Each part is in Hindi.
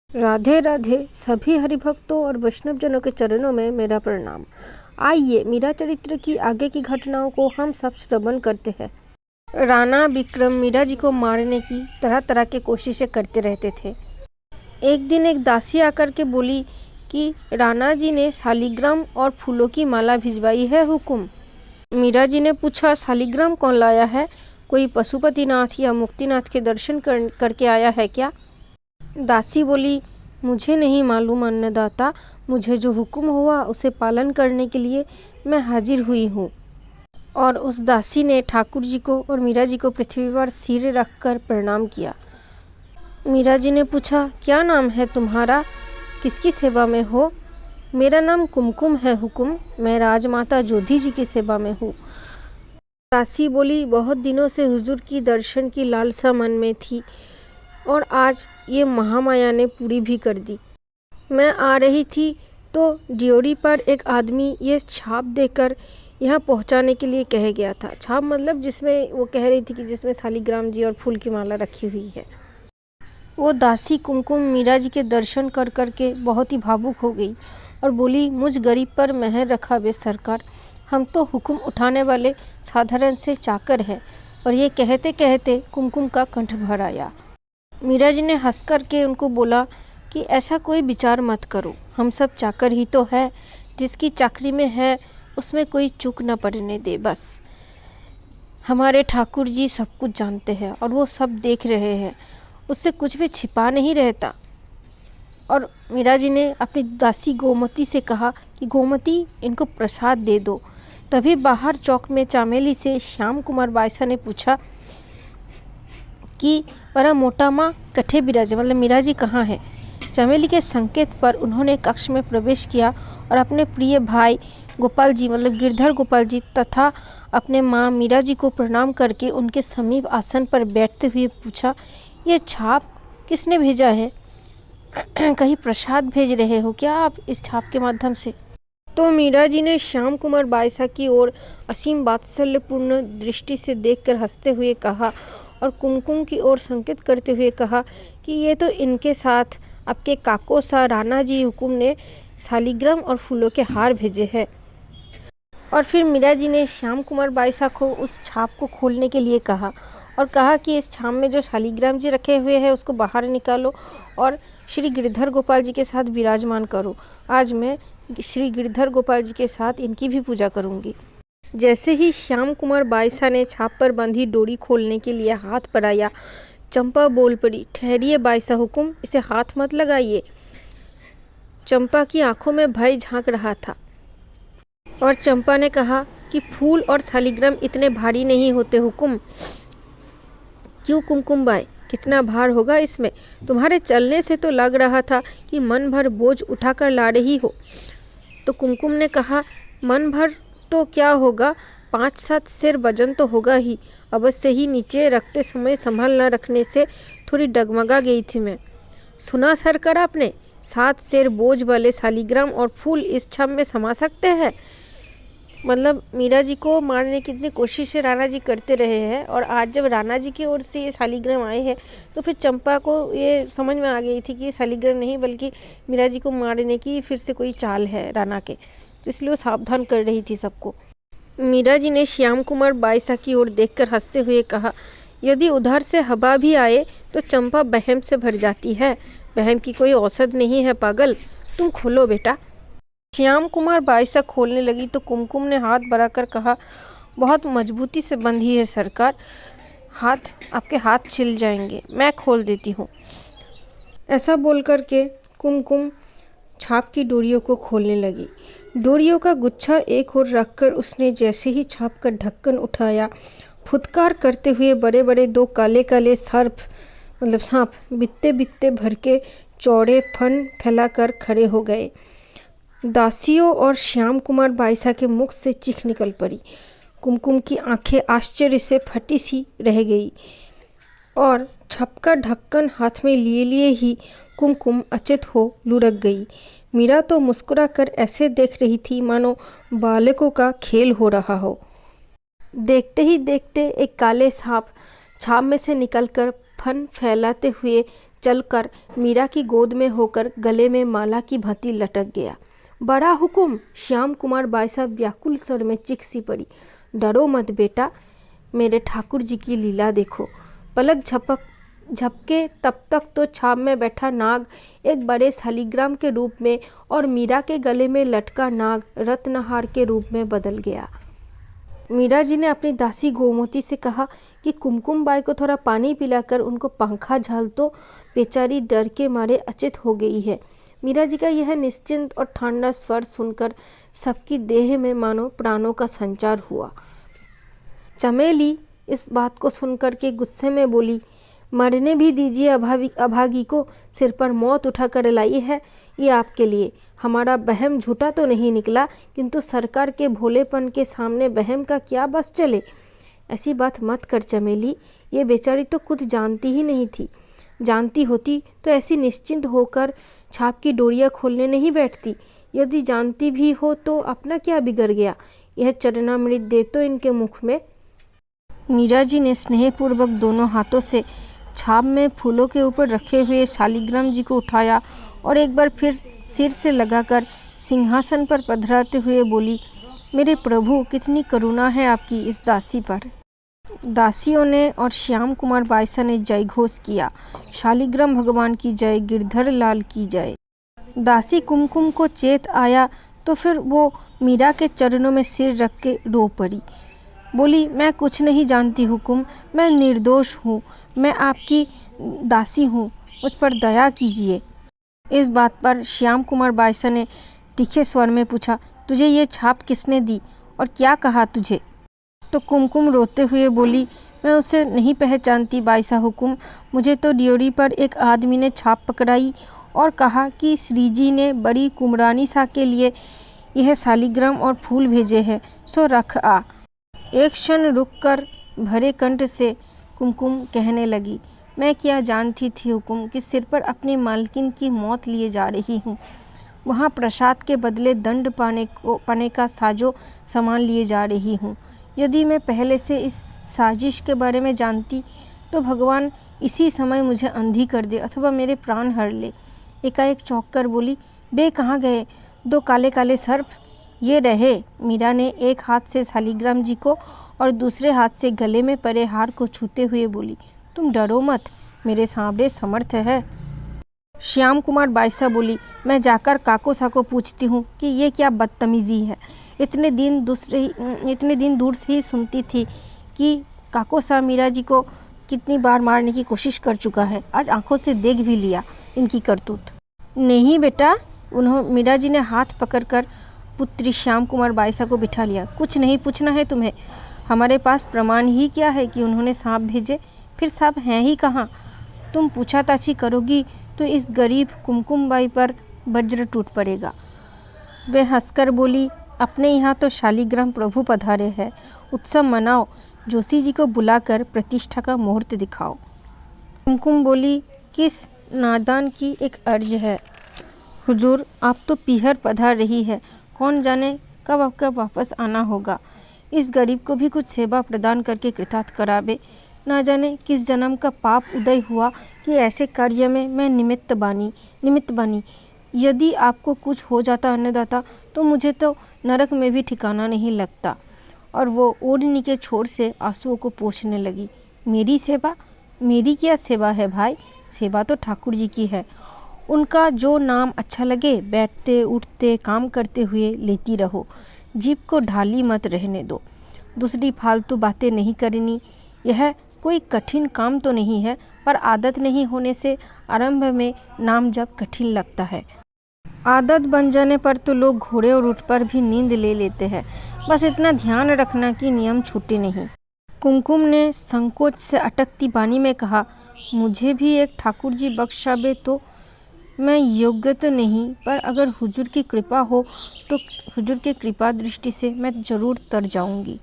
राधे राधे। सभी हरिभक्तों और वैष्णवजनों के चरणों में मेरा प्रणाम। आइए मीरा चरित्र की आगे की घटनाओं को हम सब श्रवण करते हैं। राणा विक्रम मीरा जी को मारने की तरह तरह की कोशिशें करते रहते थे। एक दिन एक दासी आकर के बोली कि राणा जी ने शालिग्राम और फूलों की माला भिजवाई है हुकुम। मीरा जी ने पूछा, शालिग्राम कौन लाया है? कोई पशुपतिनाथ या मुक्तिनाथ के दर्शन करके आया है क्या? दासी बोली, मुझे नहीं मालूम अन्नदाता, मुझे जो हुक्म हुआ उसे पालन करने के लिए मैं हाजिर हुई हूँ। और उस दासी ने ठाकुर जी को और मीरा जी को पृथ्वी पर सिर रखकर प्रणाम किया। मीरा जी ने पूछा, क्या नाम है तुम्हारा? किसकी सेवा में हो? मेरा नाम कुमकुम है हुकुम, मैं राजमाता जोधी जी की सेवा में हूँ। दासी बोली, बहुत दिनों से हुजूर की दर्शन की लालसा मन में थी और आज ये महामाया ने पूरी भी कर दी। मैं आ रही थी तो ड्योढ़ी पर एक आदमी ये छाप देकर यहाँ पहुँचाने के लिए कह गया था। छाप मतलब जिसमें वो कह रही थी कि जिसमें शालिग्राम जी और फूल की माला रखी हुई है। वो दासी कुमकुम मीरा जी के दर्शन कर कर के बहुत ही भावुक हो गई और बोली, मुझ गरीब पर मेहर रखा वे सरकार, हम तो हुक्म उठाने वाले साधारण से चाकर हैं। और ये कहते कहते कुमकुम का कंठ भर आया। मीरा जी ने हंस कर के उनको बोला कि ऐसा कोई विचार मत करो, हम सब चाकर ही तो है, जिसकी चाकरी में है उसमें कोई चूक न पड़ने दे। बस हमारे ठाकुर जी सब कुछ जानते हैं और वो सब देख रहे हैं, उससे कुछ भी छिपा नहीं रहता। और मीरा जी ने अपनी दासी गोमती से कहा कि गोमती, इनको प्रसाद दे दो। तभी बाहर चौक में चामेली से श्याम कुमार बायसा ने पूछा कि बड़ा मोटा माँ कठे बिराजे, मतलब मीरा जी कहाँ है? चमेली के संकेत पर उन्होंने कक्ष में प्रवेश किया और अपने प्रिय भाई गोपाल जी मतलब गिरधर गोपाल जी तथा अपने माँ मीरा जी को प्रणाम करके उनके समीप आसन पर बैठते हुए पूछा, ये छाप किसने भेजा है? कहीं प्रसाद भेज रहे हो क्या आप इस छाप के माध्यम से? तो मीरा जी ने श्याम कुमार बायसा की ओर असीम वात्सल्यपूर्ण दृष्टि से देखकर हंसते हुए कहा और कुमकुम की ओर संकेत करते हुए कहा कि ये तो इनके साथ आपके काको सा राणा जी हुकुम ने शालिग्राम और फूलों के हार भेजे हैं। और फिर मीरा जी ने श्याम कुमार बायसा को उस छाप को खोलने के लिए कहा और कहा कि इस छाप में जो शालिग्राम जी रखे हुए हैं उसको बाहर निकालो और श्री गिरधर गोपाल जी के साथ विराजमान करो। आज मैं श्री गिरधर गोपाल जी के साथ इनकी भी पूजा करूंगी। जैसे ही श्याम कुमार बायसा ने छाप पर बंधी डोरी खोलने के लिए हाथ बढ़ाया, चंपा बोल पड़ी, ठहरिए बायसा हुकुम, इसे हाथ मत लगाइए। चंपा की आंखों में भय झांक रहा था और चंपा ने कहा कि फूल और शालिग्राम इतने भारी नहीं होते हुकुम। क्यों कुमकुम बाई, कितना भार होगा इसमें? तुम्हारे चलने से तो लग रहा था कि मन भर बोझ उठाकर ला रही हो। तो कुमकुम ने कहा, मन भर तो क्या होगा, 5-7 सेर वजन तो होगा ही। अवश्य ही नीचे रखते समय संभाल न रखने से थोड़ी डगमगा गई थी मैं। सुना सरकार आपने, 7 सेर बोझ वाले शालिग्राम और फूल इस छाप में समा सकते हैं। मतलब मीरा जी को मारने की इतनी कोशिशें राणा जी करते रहे हैं और आज जब राणा जी की ओर से ये शालिग्राम आए हैं तो फिर चंपा को ये समझ में आ गई थी कि ये शालिग्राम नहीं बल्कि मीरा जी को मारने की फिर से कोई चाल है राणा के, तो इसलिए वो सावधान कर रही थी सबको। मीरा जी ने श्याम कुमार बायसा की ओर देखकर हंसते हुए कहा, यदि उधर से हवा भी आए तो चंपा बहम से भर जाती है। बहम की कोई औसत नहीं है पागल, तुम खोलो बेटा। श्याम कुमार बायसा खोलने लगी तो कुमकुम ने हाथ बढ़ाकर कहा, बहुत मजबूती से बंधी है सरकार, आपके हाथ छिल जाएंगे, मैं खोल देती हूँ। ऐसा बोल कर के कुमकुम छाप की डोरियों को खोलने लगी। डोरियों का गुच्छा एक ओर रखकर उसने जैसे ही छाप का ढक्कन उठाया, फुदकार करते हुए बड़े बड़े 2 काले काले सांप बित्ते बित्ते भर के चौड़े फन फैलाकर खड़े हो गए। दासियों और श्याम कुमार बायसा के मुख से चीख निकल पड़ी। कुमकुम की आंखें आश्चर्य से फटी सी रह गई और छाप का ढक्कन हाथ में लिए लिए ही कुमकुम अचेत हो लुढ़क गई। मीरा तो मुस्कुरा कर ऐसे देख रही थी मानो बालकों का खेल हो रहा हो। देखते ही देखते एक काले सांप छाप में से निकलकर फन फैलाते हुए चलकर मीरा की गोद में होकर गले में माला की भांति लटक गया। बड़ा हुकुम! श्याम कुमार बाई साहब व्याकुल स्वर में चीख सी पड़ी। डरो मत बेटा, मेरे ठाकुर जी की लीला देखो। पलक झपके तब तक तो छाप में बैठा नाग एक बड़े शालिग्राम के रूप में और मीरा के गले में लटका नाग रत्नहार के रूप में बदल गया। मीरा जी ने अपनी दासी गोमती से कहा कि कुमकुम बाई को थोड़ा पानी पिलाकर उनको पंखा झाल दो, बेचारी डर के मारे अचेत हो गई है। मीरा जी का यह निश्चिंत और ठंडा स्वर सुनकर सबकी देह में मानो प्राणों का संचार हुआ। चमेली इस बात को सुनकर के गुस्से में बोली, मरने भी दीजिए अभागी को, सिर पर मौत उठाकर लाई है ये आपके लिए। हमारा वहम झूठा तो नहीं निकला, किंतु सरकार के भोलेपन के सामने वहम का क्या बस चले। ऐसी बात मत कर चमेली, ये बेचारी तो कुछ जानती ही नहीं थी। जानती होती तो ऐसी निश्चिंत होकर छाप की डोरियां खोलने नहीं बैठती। यदि जानती भी हो तो अपना क्या बिगड़ गया, यह चरणामृत दे तो इनके मुख में। मीरा जी ने स्नेहपूर्वक दोनों हाथों से छाप में फूलों के ऊपर रखे हुए शालिग्राम जी को उठाया और एक बार फिर सिर से लगाकर सिंहासन पर पधराते हुए बोली, मेरे प्रभु, कितनी करुणा है आपकी इस दासी पर। दासियों ने और श्याम कुमार बाईसा ने जय घोष किया, शालिग्राम भगवान की जय, गिरधर लाल की जय। दासी कुमकुम को चेत आया तो फिर वो मीरा के चरणों में सिर रख के रो पड़ी। बोली, मैं कुछ नहीं जानती हुकुम, मैं निर्दोष हूँ, मैं आपकी दासी हूँ, मुझ पर दया कीजिए। इस बात पर श्याम कुमार बाईसा ने तीखे स्वर में पूछा, तुझे ये छाप किसने दी और क्या कहा तुझे? तो कुमकुम रोते हुए बोली, मैं उसे नहीं पहचानती बाईसा हुकुम, मुझे तो ड्योरी पर एक आदमी ने छाप पकड़ाई और कहा कि श्री जी ने बड़ी कुमरानी सा के लिए यह शालिग्राम और फूल भेजे हैं, सो रख आ। एक क्षण रुककर भरे कंठ से कुमकुम कहने लगी, मैं क्या जानती थी हुकुम कि सिर पर अपनी मालकिन की मौत लिए जा रही हूँ। वहाँ प्रसाद के बदले दंड पाने का साजो सामान लिए जा रही हूँ। यदि मैं पहले से इस साजिश के बारे में जानती तो भगवान इसी समय मुझे अंधी कर दे अथवा मेरे प्राण हर ले। एकाएक चौंक कर बोली, बे कहाँ गए दो काले काले सर्प? ये रहे। मीरा ने एक हाथ से शालिग्राम जी को और दूसरे हाथ से गले में परे हार को छूते हुए बोली, तुम डरो मत, मेरे सांवरे समर्थ है। श्याम कुमार बाईसा बोली, मैं जाकर काको साको पूछती हूँ कि ये क्या बदतमीजी है। इतने दिन दूर से ही सुनती थी कि काको सा मीरा जी को कितनी बार मारने की कोशिश कर चुका है, आज आंखों से देख भी लिया इनकी करतूत। नहीं बेटा, मीरा जी ने हाथ पकड़कर पुत्री श्याम कुमार बाईसा को बिठा लिया। कुछ नहीं पूछना है तुम्हें, हमारे पास प्रमाण ही क्या है कि उन्होंने सांप भेजे, फिर सांप हैं ही कहाँ। तुम पूछाताछी करोगी तो इस गरीब कुमकुम बाई पर वज्र टूट पड़ेगा। वे हंसकर बोली, अपने यहाँ तो शालिग्राम प्रभु पधारे हैं, उत्सव मनाओ, जोशी जी को बुलाकर प्रतिष्ठा का मुहूर्त दिखाओ। कुमकुम बोली, किस नादान की एक अर्ज है हुजूर, आप तो पीहर पधार रही है, कौन जाने कब आपका वापस आना होगा। इस गरीब को भी कुछ सेवा प्रदान करके कृतार्थ करावे। ना जाने किस जन्म का पाप उदय हुआ कि ऐसे कार्य में मैं निमित्त बनी। यदि आपको कुछ हो जाता अन्नदाता तो मुझे तो नरक में भी ठिकाना नहीं लगता। और वो ओढ़नी के छोर से आंसुओं को पोंछने लगी। मेरी सेवा? मेरी क्या सेवा है भाई, सेवा तो ठाकुर जी की है। उनका जो नाम अच्छा लगे बैठते उठते काम करते हुए लेती रहो, जीभ को ढाली मत रहने दो। दूसरी फालतू बातें नहीं करनी। यह कोई कठिन काम तो नहीं है, पर आदत नहीं होने से आरंभ में नाम जप कठिन लगता है। आदत बन जाने पर तो लोग घोड़े और ऊँट पर भी नींद ले लेते हैं। बस इतना ध्यान रखना कि नियम छूटे नहीं। कुमकुम ने संकोच से अटकती वाणी में कहा, मुझे भी एक ठाकुर जी बख्शाबे तो मैं योग्य तो नहीं, पर अगर हुजूर की कृपा हो तो हुजूर की कृपा दृष्टि से मैं जरूर तर जाऊंगी।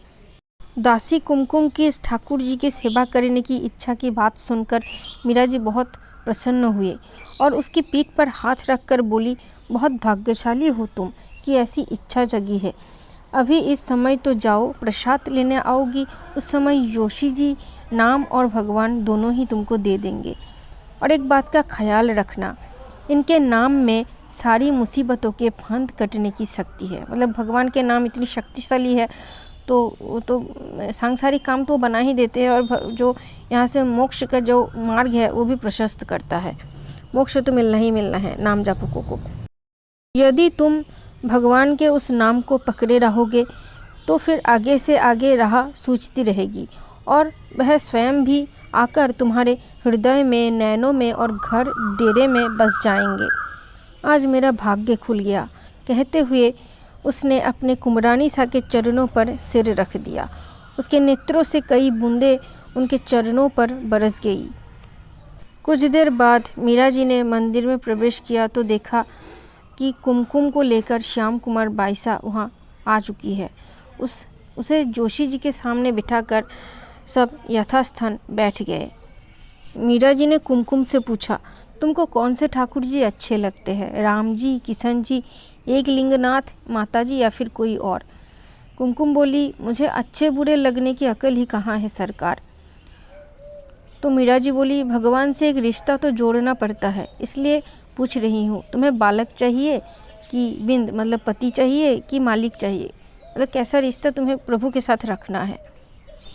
दासी कुमकुम की इस ठाकुर जी की सेवा करने की इच्छा की बात सुनकर मीरा जी बहुत प्रसन्न हुए और उसकी पीठ पर हाथ रखकर बोली, बहुत भाग्यशाली हो तुम कि ऐसी इच्छा जगी है। अभी इस समय तो जाओ, प्रसाद लेने आओगी उस समय जोशी जी नाम और भगवान दोनों ही तुमको दे देंगे। और एक बात का ख्याल रखना, इनके नाम में सारी मुसीबतों के फंद कटने की शक्ति है। मतलब भगवान के नाम इतनी शक्तिशाली है तो वो तो सांसारिक काम तो बना ही देते हैं और जो यहाँ से मोक्ष का जो मार्ग है वो भी प्रशस्त करता है। मोक्ष तो मिलना ही मिलना है नाम जापकों को। यदि तुम भगवान के उस नाम को पकड़े रहोगे तो फिर आगे से आगे राह सूझती रहेगी और वह स्वयं भी आकर तुम्हारे हृदय में, नैनों में और घर डेरे में बस जाएंगे। आज मेरा भाग्य खुल गया, कहते हुए उसने अपने कुमरानी सा के चरणों पर सिर रख दिया। उसके नेत्रों से कई बूंदें उनके चरणों पर बरस गई। कुछ देर बाद मीरा जी ने मंदिर में प्रवेश किया तो देखा कि कुमकुम को लेकर श्याम कुमार बाईसा वहाँ आ चुकी है। उसे जोशी जी के सामने बिठाकर सब यथास्थान बैठ गए। मीरा जी ने कुमकुम से पूछा, तुमको कौन से ठाकुर जी अच्छे लगते हैं, राम जी, किशन जी, एक लिंगनाथ, माता जी या फिर कोई और? कुमकुम बोली, मुझे अच्छे बुरे लगने की अकल ही कहाँ है सरकार। तो मीरा जी बोली, भगवान से एक रिश्ता तो जोड़ना पड़ता है, इसलिए पूछ रही हूँ, तुम्हें बालक चाहिए कि बिंद मतलब पति चाहिए कि मालिक चाहिए, मतलब कैसा रिश्ता तुम्हें प्रभु के साथ रखना है?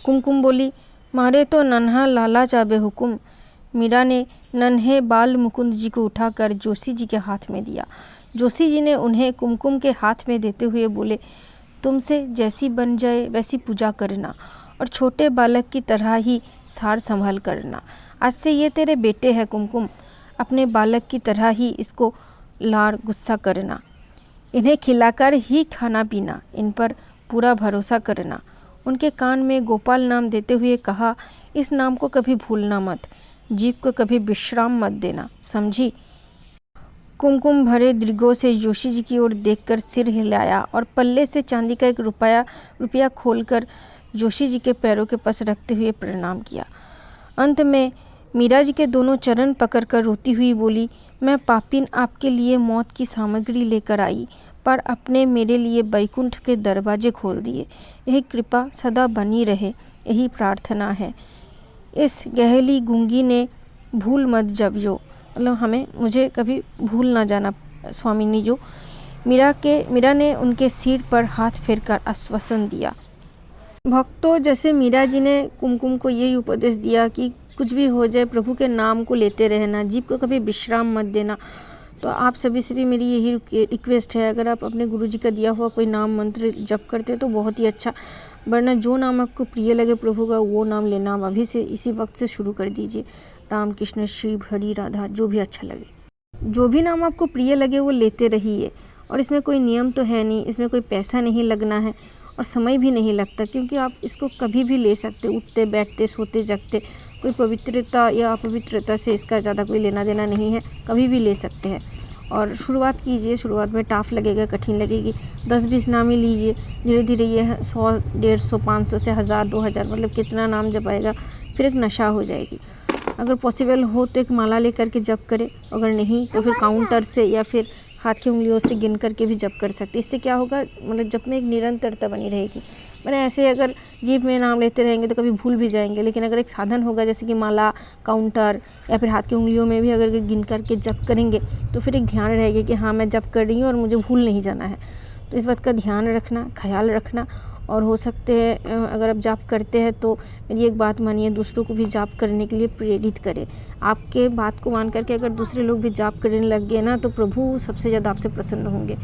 कुमकुम बोली, मारे तो नन्हा लाला चाबे हुकुम। मीरा ने नन्हे बाल मुकुंद जी को उठाकर जोशी जी के हाथ में दिया। जोशी जी ने उन्हें कुमकुम के हाथ में देते हुए बोले, तुमसे जैसी बन जाए वैसी पूजा करना और छोटे बालक की तरह ही सार संभाल करना। आज से ये तेरे बेटे हैं कुमकुम, अपने बालक की तरह ही इसको लाड़ गुस्सा करना, इन्हें खिलाकर ही खाना पीना, इन पर पूरा भरोसा करना। उनके कान में गोपाल नाम देते हुए कहा, इस नाम को कभी भूलना मत, जीभ को कभी विश्राम मत देना, समझी? कुमकुम भरे दृगों से जोशी जी की ओर देखकर सिर हिलाया और पल्ले से चांदी का एक रुपया खोलकर जोशी जी के पैरों के पास रखते हुए प्रणाम किया। अंत में मीरा जी के दोनों चरण पकड़कर रोती हुई बोली, मैं पापिन आपके लिए मौत की सामग्री लेकर आई, पर अपने मेरे लिए बैकुंठ के दरवाजे खोल दिए। यही कृपा सदा बनी रहे, यही प्रार्थना है। इस गहली गूंगी ने भूल मत जब जो, मतलब मुझे कभी भूल ना जाना स्वामिनी जो। मीरा ने उनके सिर पर हाथ फेरकर आश्वासन दिया। भक्तों, जैसे मीरा जी ने कुमकुम को यही उपदेश दिया कि कुछ भी हो जाए प्रभु के नाम को लेते रहना, जीभ को कभी विश्राम मत देना, तो आप सभी से भी मेरी यही रिक्वेस्ट है, अगर आप अपने गुरु जी का दिया हुआ कोई नाम मंत्र जप करते तो बहुत ही अच्छा, वरना जो नाम आपको प्रिय लगे प्रभु का वो नाम लेना आप अभी से इसी वक्त से शुरू कर दीजिए। राम, कृष्ण, शिव, हरि, राधा, जो भी अच्छा लगे, जो भी नाम आपको प्रिय लगे वो लेते रहिए। और इसमें कोई नियम तो है नहीं, इसमें कोई पैसा नहीं लगना है और समय भी नहीं लगता, क्योंकि आप इसको कभी भी ले सकते, उठते बैठते सोते जगते, कोई पवित्रता या अपवित्रता से इसका ज़्यादा कोई लेना देना नहीं है, कभी भी ले सकते हैं। और शुरुआत कीजिए, शुरुआत में टाफ लगेगा, कठिन लगेगी, 10-20 नाम ही लीजिए, धीरे धीरे ये 100, 150, 500 से 1000, 2000 मतलब कितना नाम जपाएगा, फिर एक नशा हो जाएगी। अगर पॉसिबल हो तो एक माला लेकर के जप करें, अगर नहीं तो फिर काउंटर से या फिर हाथ की उंगलियों से गिन करके भी जप कर सकते। इससे क्या होगा, मतलब जप में एक निरंतरता बनी रहेगी। मैंने ऐसे अगर जीभ में नाम लेते रहेंगे तो कभी भूल भी जाएंगे, लेकिन अगर एक साधन होगा जैसे कि माला, काउंटर या फिर हाथ की उंगलियों में भी अगर गिन करके जप करेंगे तो फिर एक ध्यान रहेगा कि हाँ मैं जप कर रही हूँ और मुझे भूल नहीं जाना है। तो इस बात का ध्यान रखना, ख्याल रखना। और हो सकते हैं अगर आप जाप करते हैं तो मेरी एक बात मानिए, दूसरों को भी जाप करने के लिए प्रेरित करें। आपके बात को मान करके अगर दूसरे लोग भी जाप करने लग गए ना, तो प्रभु सबसे ज़्यादा आपसे प्रसन्न होंगे,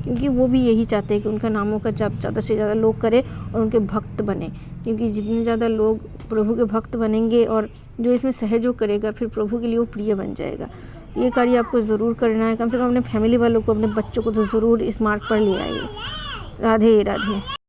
क्योंकि वो भी यही चाहते हैं कि उनका नामों का जाप ज़्यादा से ज़्यादा लोग करें और उनके भक्त बने। क्योंकि जितने ज़्यादा लोग प्रभु के भक्त बनेंगे और जो इसमें सहयोग करेगा, फिर प्रभु के लिए वो प्रिय बन जाएगा। ये कार्य आपको ज़रूर करना है, कम से कम अपने फैमिली वालों को, अपने बच्चों को तो ज़रूर इस मार्ग पर ले आइए। राधे राधे।